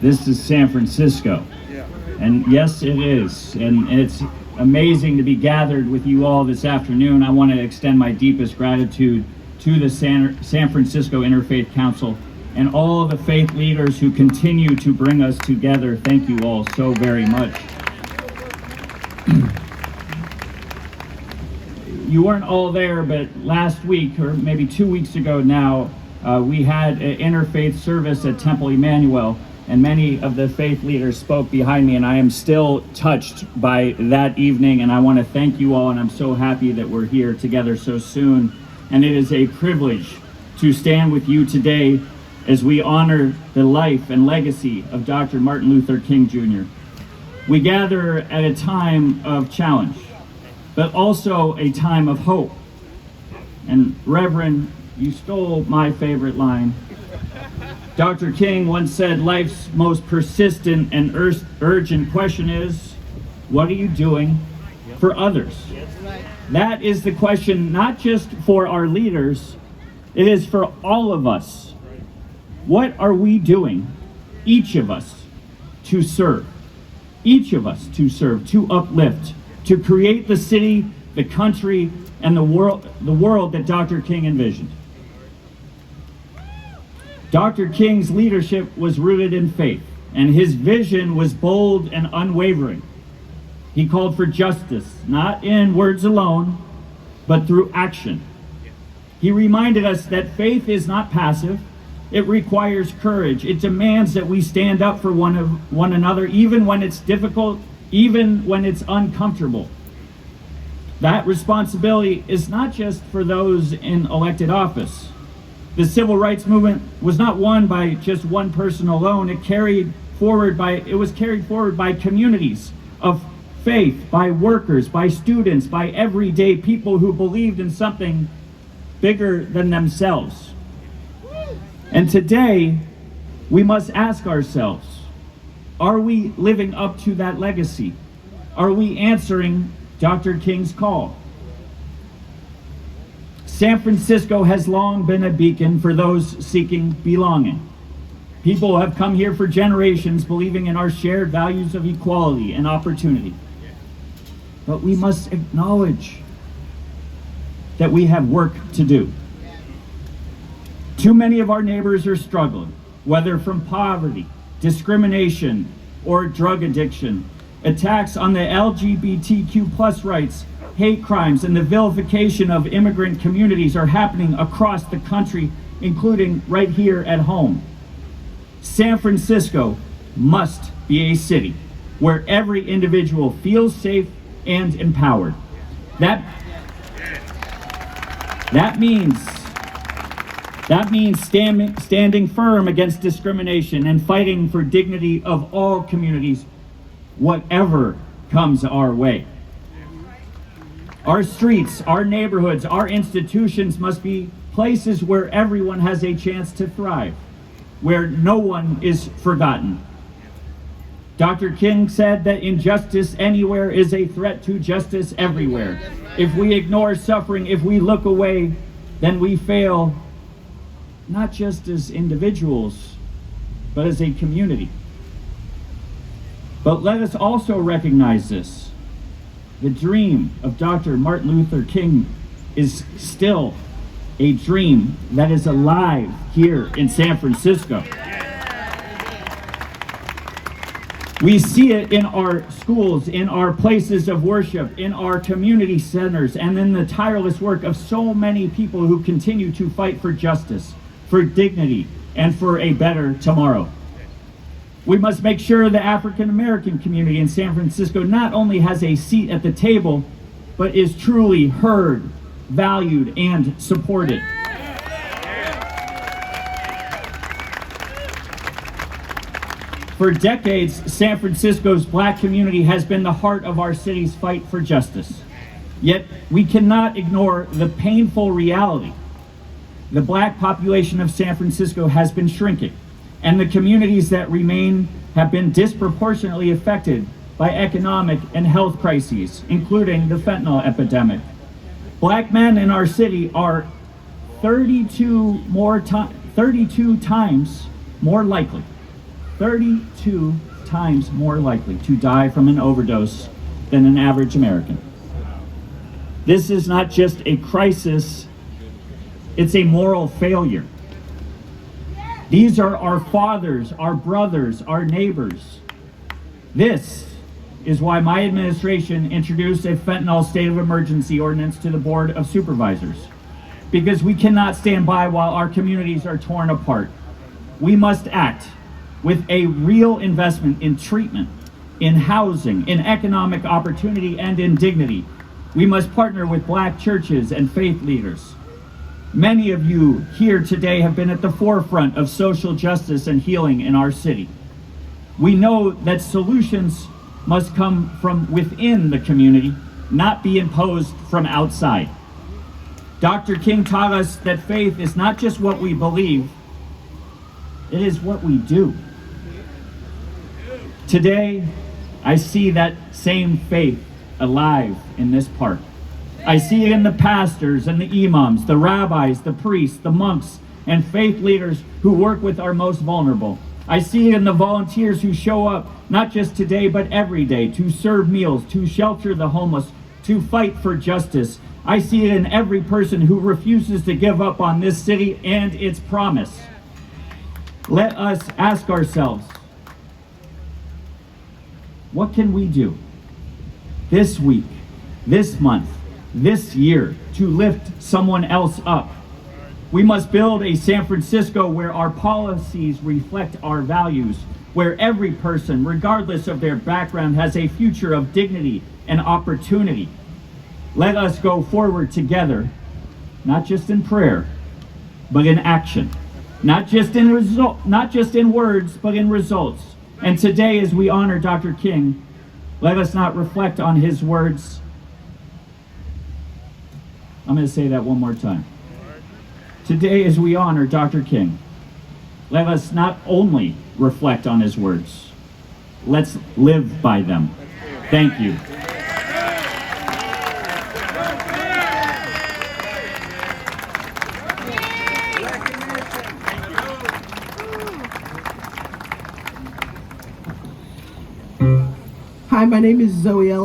This is San Francisco. And yes, it is. And it's amazing to be gathered with you all this afternoon. I want to extend my deepest gratitude to the San Francisco Interfaith Council and all of the faith leaders who continue to bring us together. Thank you all so very much. You weren't all there, but last week, or maybe 2 weeks ago now, we had an interfaith service at Temple Emmanuel, and many of the faith leaders spoke behind me, and I am still touched by that evening, and I want to thank you all, and I'm so happy that we're here together so soon. And it is a privilege to stand with you today as we honor the life and legacy of Dr. Martin Luther King Jr. We gather at a time of challenge, but also a time of hope. And Reverend, you stole my favorite line. Dr. King once said, life's most persistent and urgent question is, what are you doing for others? That is the question, not just for our leaders, it is for all of us. What are we doing, each of us, to serve? Each of us to serve, to uplift, to create the city, the country, and the world that Dr. King envisioned. Dr. King's leadership was rooted in faith, and his vision was bold and unwavering. He called for justice, not in words alone, but through action. He reminded us that faith is not passive. It requires courage. It demands that we stand up for one another, even when it's difficult, even when it's uncomfortable. That responsibility is not just for those in elected office. The civil rights movement was not won by just one person alone. It was carried forward by communities of faith, by workers, by students, by everyday people who believed in something bigger than themselves. And today, we must ask ourselves, are we living up to that legacy? Are we answering Dr. King's call? San Francisco has long been a beacon for those seeking belonging. People have come here for generations believing in our shared values of equality and opportunity. But we must acknowledge that we have work to do. Too many of our neighbors are struggling, whether from poverty, discrimination, or drug addiction. Attacks on the LGBTQ+ rights, hate crimes, and the vilification of immigrant communities are happening across the country, including right here at home. San Francisco must be a city where every individual feels safe and empowered. That means standing firm against discrimination and fighting for dignity of all communities, whatever comes our way. Our streets, our neighborhoods, our institutions must be places where everyone has a chance to thrive, where no one is forgotten. Dr. King said that injustice anywhere is a threat to justice everywhere. If we ignore suffering, if we look away, then we fail, not just as individuals, but as a community. But let us also recognize this. The dream of Dr. Martin Luther King is still a dream that is alive here in San Francisco. We see it in our schools, in our places of worship, in our community centers, and in the tireless work of so many people who continue to fight for justice, for dignity, and for a better tomorrow. We must make sure the African American community in San Francisco not only has a seat at the table, but is truly heard, valued, and supported. For decades, San Francisco's Black community has been the heart of our city's fight for justice. Yet, we cannot ignore the painful reality. The Black population of San Francisco has been shrinking, and the communities that remain have been disproportionately affected by economic and health crises, including the fentanyl epidemic. Black men in our city are 32 times more likely 32 times more likely to die from an overdose than an average American. This is not just a crisis, it's a moral failure. These are our fathers, our brothers, our neighbors. This is why my administration introduced a fentanyl state of emergency ordinance to the Board of Supervisors. Because we cannot stand by while our communities are torn apart. We must act with a real investment in treatment, in housing, in economic opportunity, and in dignity. We must partner with Black churches and faith leaders. Many of you here today have been at the forefront of social justice and healing in our city. We know that solutions must come from within the community, not be imposed from outside. Dr. King taught us that faith is not just what we believe, it is what we do. Today, I see that same faith alive in this park. I see it in the pastors and the imams, the rabbis, the priests, the monks, and faith leaders who work with our most vulnerable. I see it in the volunteers who show up, not just today, but every day, to serve meals, to shelter the homeless, to fight for justice. I see it in every person who refuses to give up on this city and its promise. Let us ask ourselves, what can we do this week, this month, this year to lift someone else up? We must build a San Francisco where our policies reflect our values, where every person, regardless of their background, has a future of dignity and opportunity. Let us go forward together, not just in prayer, but in action. Not just in words, but in results. And today, as we honor Dr. King, let us not reflect on his words. I'm going to say that one more time. Today, as we honor Dr. King, let us not only reflect on his words, let's live by them. Thank you. Hi, my name is Zoe Ellis.